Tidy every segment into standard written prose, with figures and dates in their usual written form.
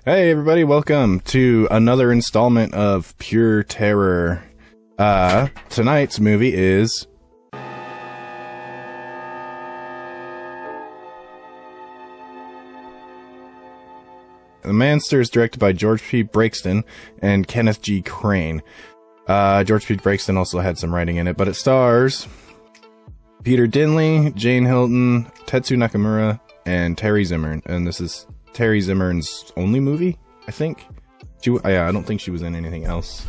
Hey everybody, welcome to another installment of Pure Terror. Tonight's movie is The Manster, is directed by George P. Breakston and Kenneth G. Crane. George P. Breakston also had some writing in it, but it stars Peter Dinley, Jane Hilton, Tetsu Nakamura, and Terry Zimmern. And this is Terry Zimmern's only movie, I think. I don't think she was in anything else.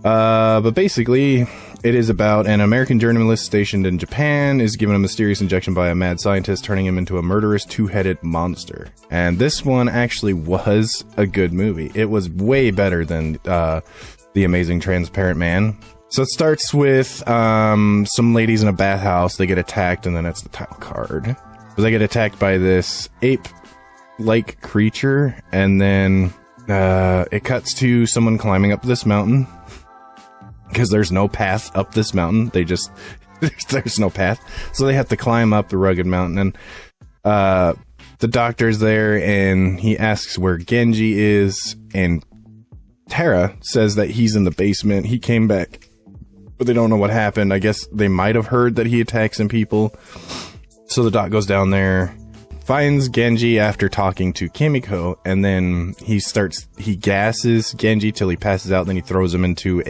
But basically, it is about an American journalist stationed in Japan is given a mysterious injection by a mad scientist, turning him into a murderous two-headed monster. And this one actually was a good movie. It was way better than The Amazing Transparent Man. So it starts with some ladies in a bathhouse. They get attacked, and then that's the title card. So they get attacked by this ape-like creature, and then it cuts to someone climbing up this mountain. Because there's no path up this mountain. There's no path. So they have to climb up the rugged mountain. And the doctor's there, and he asks where Genji is. And Tara says that he's in the basement. He came back, but they don't know what happened. I guess they might have heard that he attacks some people. So the doc goes down there, finds Genji after talking to Kimiko, and then he gasses Genji till he passes out. Then he throws him into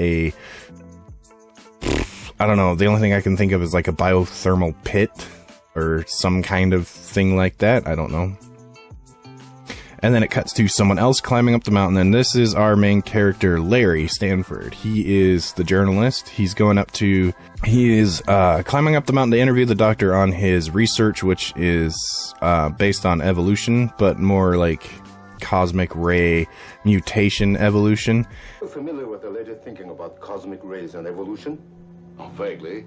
I don't know, the only thing I can think of is like a biothermal pit or some kind of thing like that. I don't know. And then it cuts to someone else climbing up the mountain, and this is our main character, Larry Stanford. He is the journalist. He is climbing up the mountain to interview the doctor on his research, which is based on evolution, but more like cosmic ray mutation evolution. Are you familiar with the latest thinking about cosmic rays and evolution? Oh, vaguely.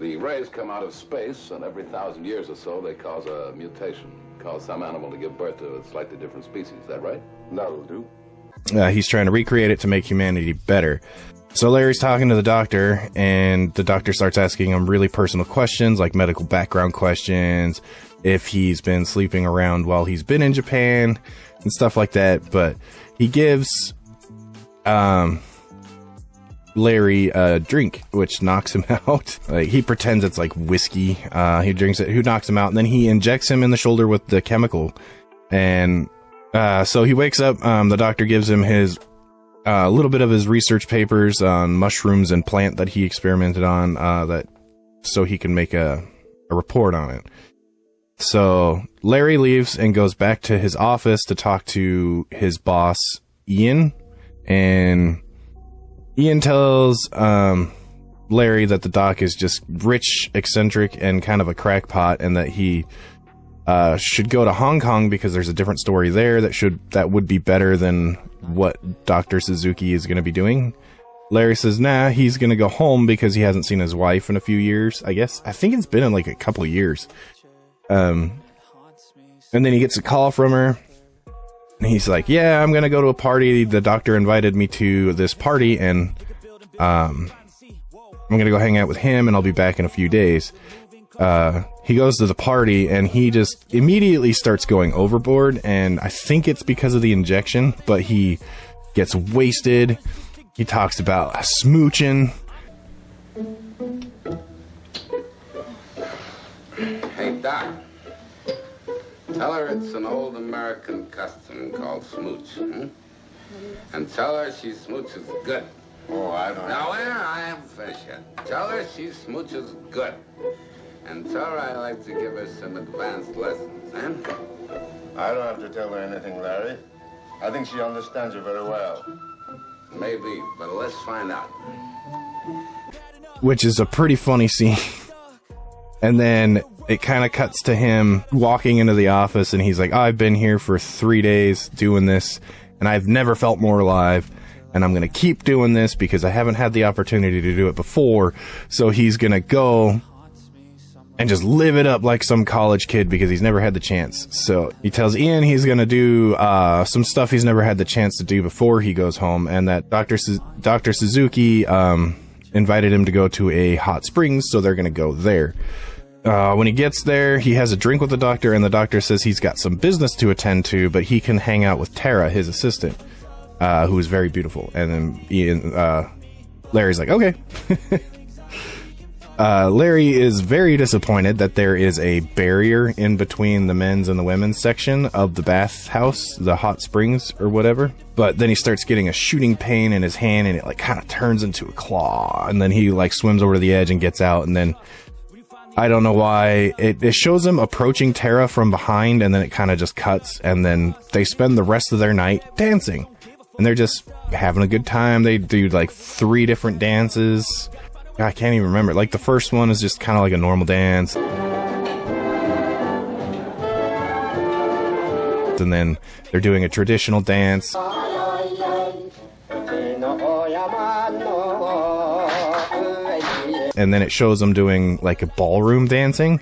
The rays come out of space, and every 1,000 years or so, they cause a mutation. Cause some animal to give birth to a slightly different species. Is that right? That'll do. He's trying to recreate it to make humanity better. So Larry's talking to the doctor, and the doctor starts asking him really personal questions, like medical background questions, if he's been sleeping around while he's been in Japan, and stuff like that. But he gives Larry a drink, which knocks him out. Like, he pretends it's like whiskey. He drinks it, who knocks him out, and then he injects him in the shoulder with the chemical. And so he wakes up. The doctor gives him his little bit of his research papers on mushrooms and plant that he experimented on, so he can make a report on it. So Larry leaves and goes back to his office to talk to his boss, Ian, and Ian tells Larry that the doc is just rich, eccentric, and kind of a crackpot, and that he should go to Hong Kong because there's a different story there that would be better than what Dr. Suzuki is going to be doing. Larry says, nah, he's going to go home because he hasn't seen his wife in a few years, I guess. I think it's been in like a couple of years. And then he gets a call from her. And he's like, yeah, I'm going to go to a party. The doctor invited me to this party, and I'm going to go hang out with him, and I'll be back in a few days. He goes to the party, and he just immediately starts going overboard, and I think it's because of the injection, but he gets wasted. He talks about smooching. Hey, Doc. Tell her it's an old American custom called smooch. And tell her she smooches good. Oh, I don't know. Now, I haven't finished yet. Tell her she smooches good. And tell her I like to give her some advanced lessons, I don't have to tell her anything, Larry. I think she understands you very well. Maybe, but let's find out. Which is a pretty funny scene. And then it kind of cuts to him walking into the office, and he's like, I've been here for 3 days doing this, and I've never felt more alive, and I'm going to keep doing this because I haven't had the opportunity to do it before. So he's going to go and just live it up like some college kid because he's never had the chance. So he tells Ian he's going to do some stuff he's never had the chance to do before he goes home, and that Dr. Suzuki invited him to go to a hot springs, so they're going to go there. When he gets there, he has a drink with the doctor, and the doctor says he's got some business to attend to, but he can hang out with Tara, his assistant, who is very beautiful. And then Larry's like, okay. Larry is very disappointed that there is a barrier in between the men's and the women's section of the bathhouse, the hot springs or whatever. But then he starts getting a shooting pain in his hand, and it like kind of turns into a claw. And then he like swims over to the edge and gets out. And then I don't know why it shows him approaching Tara from behind, and then it kind of just cuts. And then they spend the rest of their night dancing, and they're just having a good time. They do like 3 different dances. I can't even remember. Like the first one is just kind of like a normal dance. And then they're doing a traditional dance. And then it shows them doing like a ballroom dancing.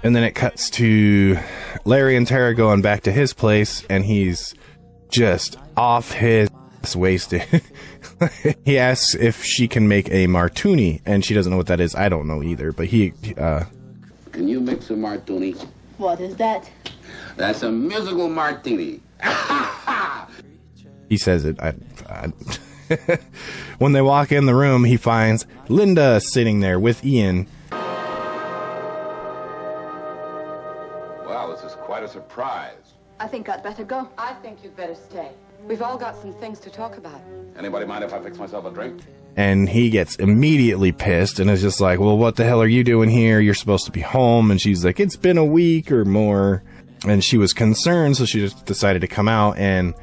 And then it cuts to Larry and Tara going back to his place, and he's just off his wasted. He asks if she can make a martini, and she doesn't know what that is. I don't know either, but Can you mix a martini? What is that? That's a musical martini. He says it. When they walk in the room, he finds Linda sitting there with Ian. Well, this is quite a surprise. I think I'd better go. I think you'd better stay. We've all got some things to talk about. Anybody mind if I fix myself a drink? And he gets immediately pissed and is just like, well, what the hell are you doing here? You're supposed to be home. And she's like, it's been a week or more. And she was concerned, so she just decided to come out. And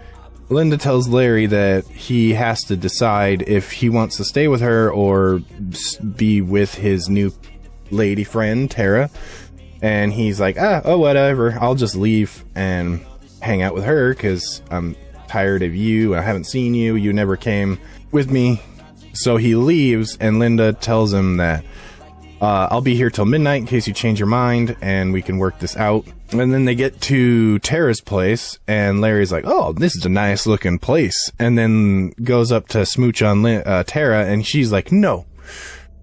Linda tells Larry that he has to decide if he wants to stay with her or be with his new lady friend, Tara. And he's like, oh, whatever. I'll just leave and hang out with her because I'm tired of you. I haven't seen you. You never came with me. So he leaves, and Linda tells him that I'll be here till midnight in case you change your mind, and we can work this out. And then they get to Tara's place, and Larry's like, oh, this is a nice looking place. And then goes up to smooch on Tara, and she's like, no.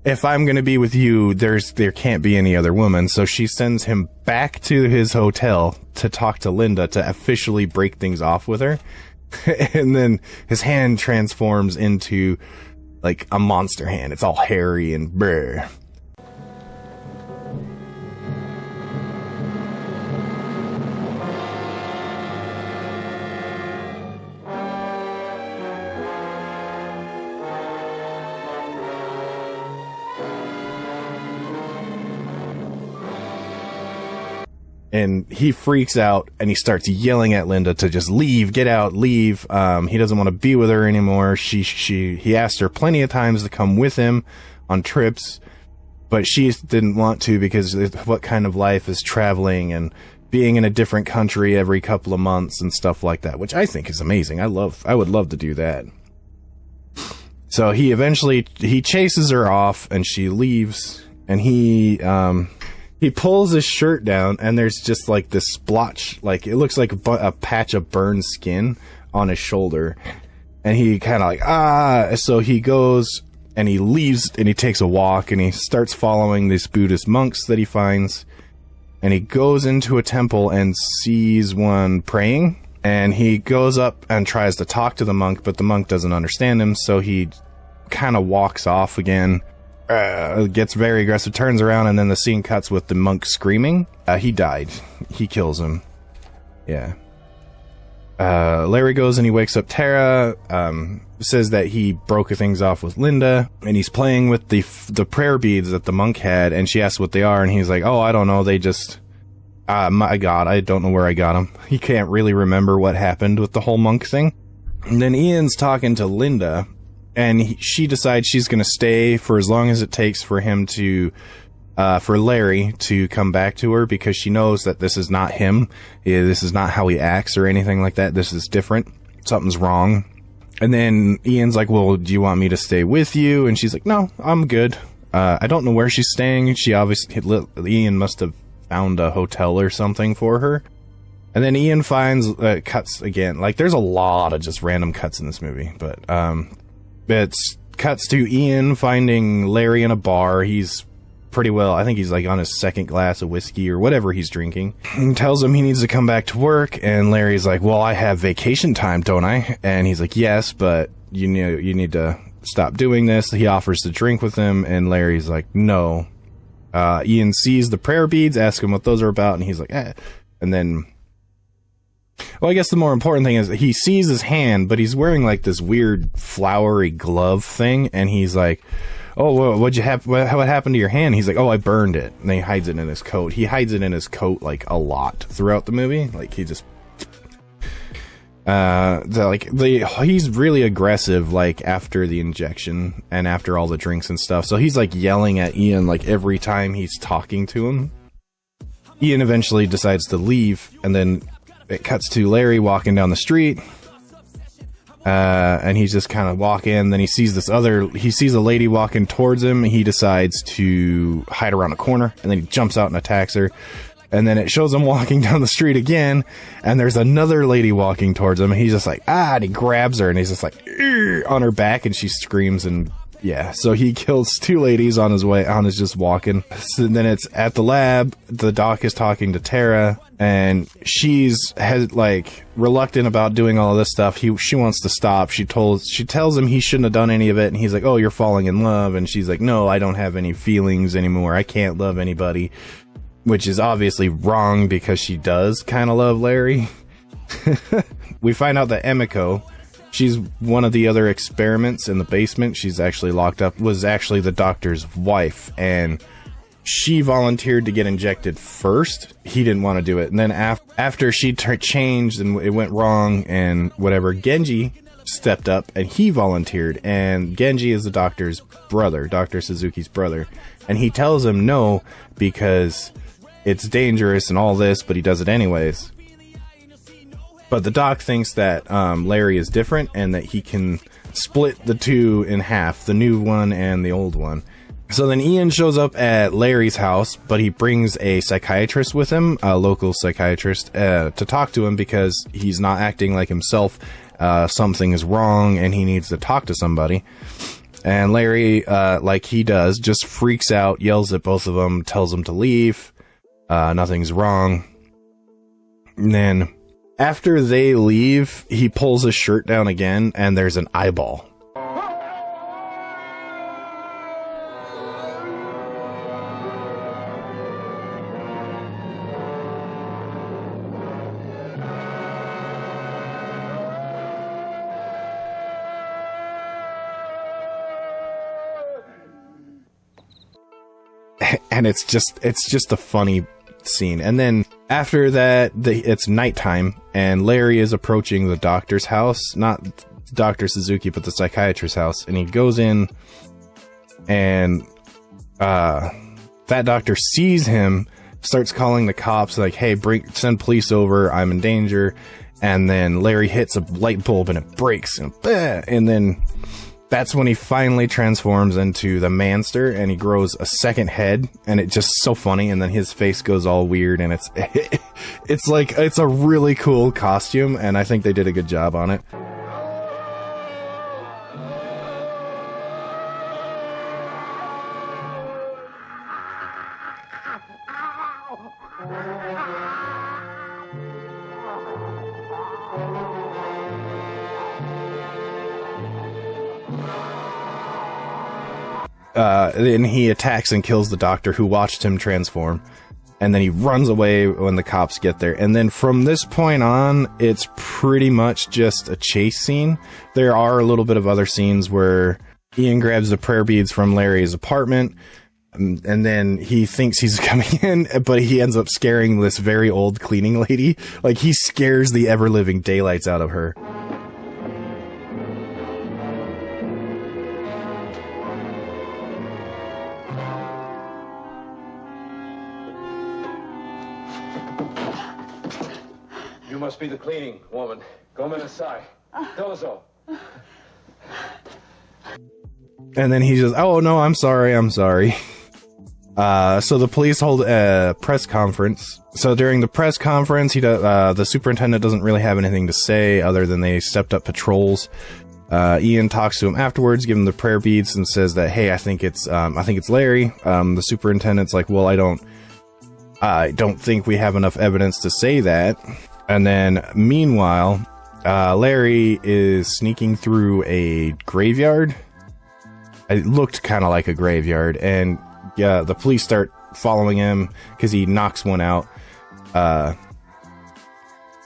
If I'm going to be with you, there can't be any other woman. So she sends him back to his hotel to talk to Linda to officially break things off with her. And then his hand transforms into like a monster hand. It's all hairy and brr. And he freaks out and he starts yelling at Linda to just leave, get out, leave. He doesn't want to be with her anymore. He asked her plenty of times to come with him on trips, but she didn't want to because what kind of life is traveling and being in a different country every couple of months and stuff like that, which I think is amazing. I would love to do that. So he chases her off and she leaves, and he pulls his shirt down, and there's just like this splotch, like it looks like a patch of burned skin on his shoulder. And he kind of like, so he goes and he leaves and he takes a walk and he starts following these Buddhist monks that he finds. And he goes into a temple and sees one praying, and he goes up and tries to talk to the monk, but the monk doesn't understand him. So he kind of walks off again. Gets very aggressive, turns around, and then the scene cuts with the monk screaming. He died. He kills him. Yeah. Larry goes and he wakes up Tara, says that he broke things off with Linda, and he's playing with the prayer beads that the monk had, and she asks what they are, and he's like, oh, I don't know, they just, my God, I don't know where I got them. He can't really remember what happened with the whole monk thing. And then Ian's talking to Linda, and she decides she's going to stay for as long as it takes for him to, for Larry to come back to her, because she knows that this is not him. Yeah, this is not how he acts or anything like that. This is different. Something's wrong. And then Ian's like, well, do you want me to stay with you? And she's like, no, I'm good. I don't know where she's staying. Ian must have found a hotel or something for her. And then Ian finds, cuts again. Like, there's a lot of just random cuts in this movie, but, It's cuts to Ian finding Larry in a bar. He's pretty well, I think he's like on his second glass of whiskey or whatever he's drinking. He tells him he needs to come back to work, and Larry's like, well, I have vacation time, don't I? And he's like, yes, but you need to stop doing this. He offers to drink with him, and Larry's like, no. Ian sees the prayer beads, asks him what those are about, and he's like, eh. And then, well, I guess the more important thing is he sees his hand, but he's wearing like this weird flowery glove thing, and he's like, oh, what happened to your hand? He's like, oh, I burned it. And he hides it in his coat. He hides it in his coat like a lot throughout the movie. Like he just he's really aggressive like after the injection and after all the drinks and stuff. So he's like yelling at Ian like every time he's talking to him. Ian eventually decides to leave, and then it cuts to Larry walking down the street. And he's just kind of walking. Then he sees a lady walking towards him. He decides to hide around a corner, and then he jumps out and attacks her. And then it shows him walking down the street again, and there's another lady walking towards him, and he's just like, and he grabs her, and he's just like, on her back, and she screams, and yeah, so he kills two ladies on his just walking. So then it's at the lab, the doc is talking to Tara, and she's reluctant about doing all of this stuff. She wants to stop. She tells him he shouldn't have done any of it, and he's like, oh, you're falling in love, and she's like, no, I don't have any feelings anymore. I can't love anybody. Which is obviously wrong, because she does kind of love Larry. We find out that Emiko, she's one of the other experiments in the basement. She's actually locked up, was actually the doctor's wife, and she volunteered to get injected first. He didn't want to do it. And then after she changed and it went wrong and whatever, Genji stepped up and he volunteered. And Genji is the doctor's brother, Dr. Suzuki's brother. And he tells him no because it's dangerous and all this, but he does it anyways. But the doc thinks that Larry is different and that he can split the two in half, the new one and the old one. So then Ian shows up at Larry's house, but he brings a psychiatrist with him, a local psychiatrist, to talk to him because he's not acting like himself. Something is wrong and he needs to talk to somebody. And Larry, like he does, just freaks out, yells at both of them, tells them to leave. Nothing's wrong. And then after they leave, he pulls his shirt down again and there's an eyeball. And it's just a funny scene. And then after that, it's nighttime, and Larry is approaching the doctor's house, not Dr. Suzuki, but the psychiatrist's house, and he goes in, and that doctor sees him, starts calling the cops, like, hey, send police over, I'm in danger. And then Larry hits a light bulb and it breaks, and then that's when he finally transforms into the Manster, and he grows a second head, and it's just so funny. And then his face goes all weird, and it's a really cool costume, and I think they did a good job on it. And he attacks and kills the doctor who watched him transform, and then he runs away when the cops get there. And then from this point on, it's pretty much just a chase scene. There are a little bit of other scenes where Ian grabs the prayer beads from Larry's apartment, and then he thinks he's coming in, but he ends up scaring this very old cleaning lady. Like, he scares the ever-living daylights out of her. You must be the cleaning woman. Come inside. Dozo. And then he just, oh no, I'm sorry. So the police hold a press conference. So during the press conference, the superintendent doesn't really have anything to say other than they stepped up patrols. Ian talks to him afterwards, give him the prayer beads, and says that, hey, I think it's Larry. The superintendent's like, well, I don't think we have enough evidence to say that. And then, meanwhile, Larry is sneaking through a graveyard. It looked kind of like a graveyard, and the police start following him because he knocks one out.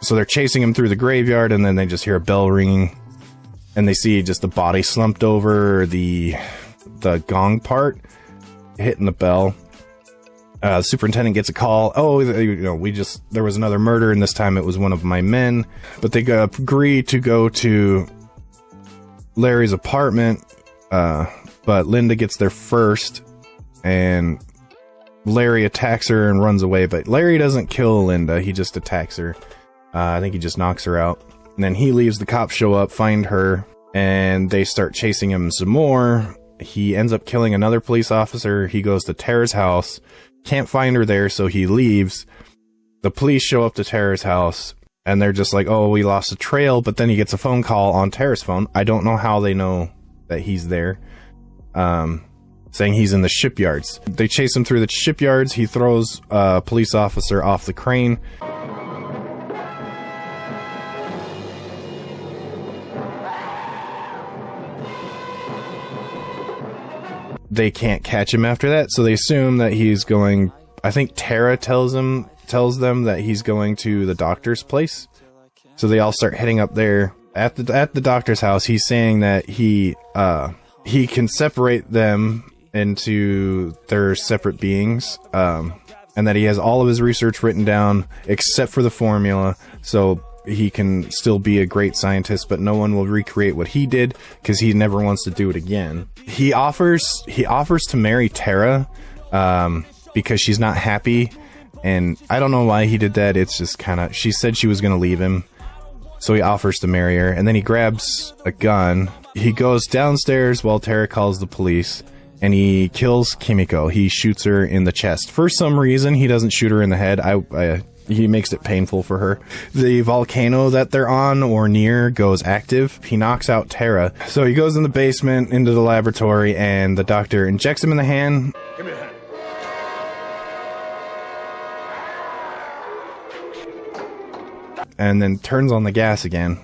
So they're chasing him through the graveyard, and then they just hear a bell ringing, and they see just the body slumped over the gong part, hitting the bell. The superintendent gets a call. Oh, there was another murder, and this time it was one of my men. But they agree to go to Larry's apartment, but Linda gets there first, and Larry attacks her and runs away. But Larry doesn't kill Linda, he just attacks her. I think he just knocks her out. And then he leaves, the cops show up, find her, and they start chasing him some more. He ends up killing another police officer. He goes to Tara's house, can't find her there, so he leaves. The police show up to Tara's house, and they're just like, oh, we lost a trail, but then he gets a phone call on Tara's phone. I don't know how they know that he's there, saying he's in the shipyards. They chase him through the shipyards. He throws a police officer off the crane. They can't catch him after that, so they assume that he's going. I think Tara tells them that he's going to the doctor's place. So they all start heading up there. At the doctor's house, he's saying that he can separate them into their separate beings, and that he has all of his research written down except for the formula, so he can still be a great scientist, but no one will recreate what he did because he never wants to do it again. He offers to marry Tara because she's not happy, and I don't know why he did that. It's just kind of, she said she was going to leave him, so he offers to marry her, and then he grabs a gun. He goes downstairs while Tara calls the police, and he kills Kimiko. He shoots her in the chest. For some reason, he doesn't shoot her in the head. He makes it painful for her. The volcano that they're on or near goes active. He knocks out Tara. So he goes in the basement into the laboratory, and the doctor injects him in the hand. Give me a hand. And then turns on the gas again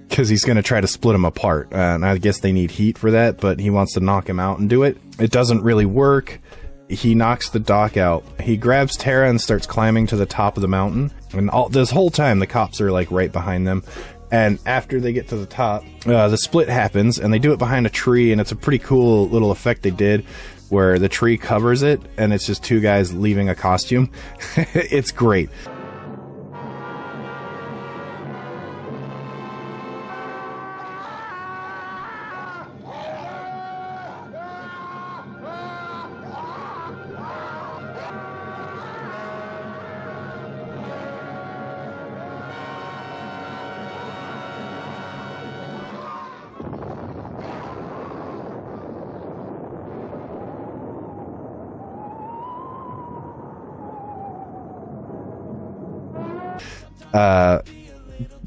because he's going to try to split him apart. And I guess they need heat for that, but he wants to knock him out and do it. It doesn't really work. He knocks the doc out. He grabs Tara and starts climbing to the top of the mountain. And this whole time, the cops are like right behind them. And after they get to the top, the split happens, and they do it behind a tree. And it's a pretty cool little effect they did where the tree covers it, and it's just two guys leaving a costume. It's great.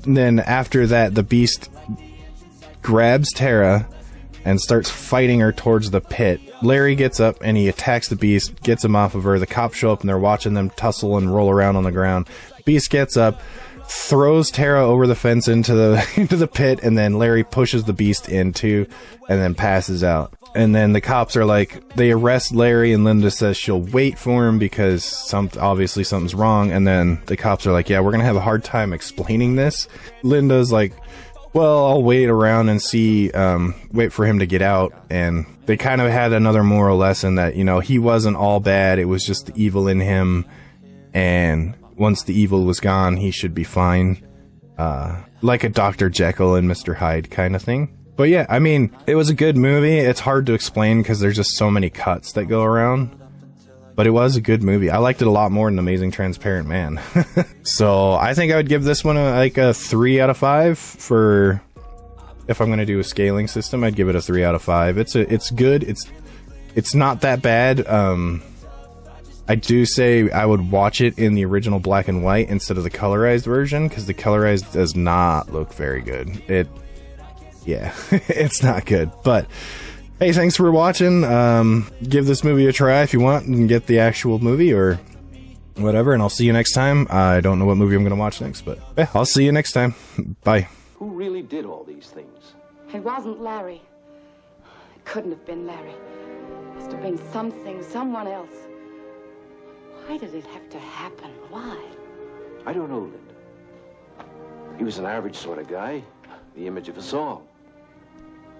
Then after that, the beast grabs Tara and starts fighting her towards the pit. Larry gets up and he attacks the beast, gets him off of her. The cops show up and they're watching them tussle and roll around on the ground. Beast gets up, throws Tara over the fence into the pit, and then Larry pushes the beast into and then passes out. And then the cops are like, they arrest Larry, and Linda says she'll wait for him because obviously something's wrong. And then the cops are like, yeah, we're going to have a hard time explaining this. Linda's like, well, I'll wait around and see, wait for him to get out. And they kind of had another moral lesson that, he wasn't all bad. It was just the evil in him. And once the evil was gone, he should be fine. Like a Dr. Jekyll and Mr. Hyde kind of thing. But yeah, I mean, it was a good movie. It's hard to explain because there's just so many cuts that go around. But it was a good movie. I liked it a lot more than Amazing Transparent Man. So I think I would give this one a 3 out of 5 for... If I'm going to do a scaling system, I'd give it a 3 out of 5. It's good. It's not that bad. I do say I would watch it in the original black and white instead of the colorized version, because the colorized does not look very good. Yeah, it's not good. But hey, thanks for watching. Give this movie a try if you want and get the actual movie or whatever, and I'll see you next time. I don't know what movie I'm going to watch next, but yeah, I'll see you next time. Bye. Who really did all these things? It wasn't Larry. It couldn't have been Larry. It must have been something, someone else. Why did it have to happen? Why? I don't know, Linda. He was an average sort of guy, the image of us all.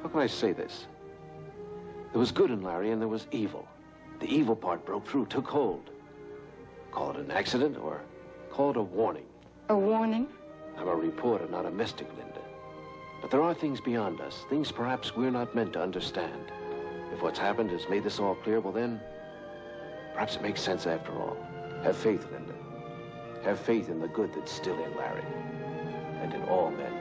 How can I say this? There was good in Larry and there was evil. The evil part broke through, took hold. Call it an accident or call it a warning. A warning? I'm a reporter, not a mystic, Linda. But there are things beyond us, things perhaps we're not meant to understand. If what's happened has made this all clear, well then, perhaps it makes sense after all. Have faith, Linda. Have faith in the good that's still in Larry and in all men.